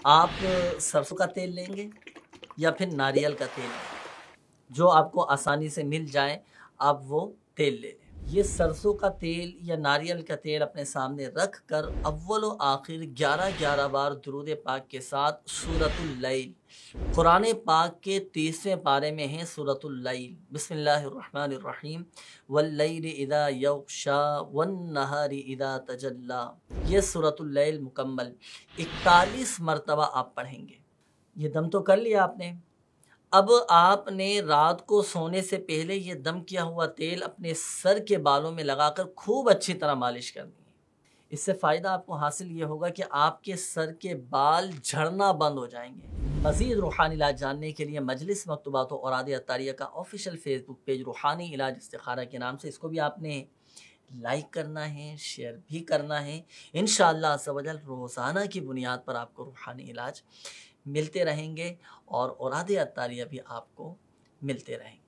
आप सरसों का तेल लेंगे या फिर नारियल का तेल लेंगे, जो आपको आसानी से मिल जाए आप वो तेल ले लें। ये सरसों का तेल या नारियल का तेल अपने सामने रख कर अव्वल व आखिर 11-11 बार दुरूद पाक के साथ सूरतुल लैल, कुरान पाक के 30वें पारे में है सूरतुल लैल, बिस्मिल्लाहिर्रहमानिर्रहीम, वल्लैलि इज़ा यग़शा वन्नहारि इज़ा तजल्ला। ये सूरतुल लैल मुकम्मल 41 मरतबा आप पढ़ेंगे। ये दम तो कर लिया आपने। अब आपने रात को सोने से पहले ये दम किया हुआ तेल अपने सर के बालों में लगाकर खूब अच्छी तरह मालिश करनी है। इससे फ़ायदा आपको हासिल ये होगा कि आपके सर के बाल झड़ना बंद हो जाएंगे। मज़ीद रूहानी इलाज जानने के लिए मजलिस मकतूबात व औराद अत्तारिया का ऑफिशियल फेसबुक पेज रूहानी इलाज इस्तिखारा के नाम से, इसको भी आपने लाइक करना है, शेयर भी करना है। इंशाअल्लाह अज़्ज़ व जल रोज़ाना की बुनियाद पर आपको रूहानी इलाज मिलते रहेंगे और औराद अत्तारिया भी आपको मिलते रहेंगे।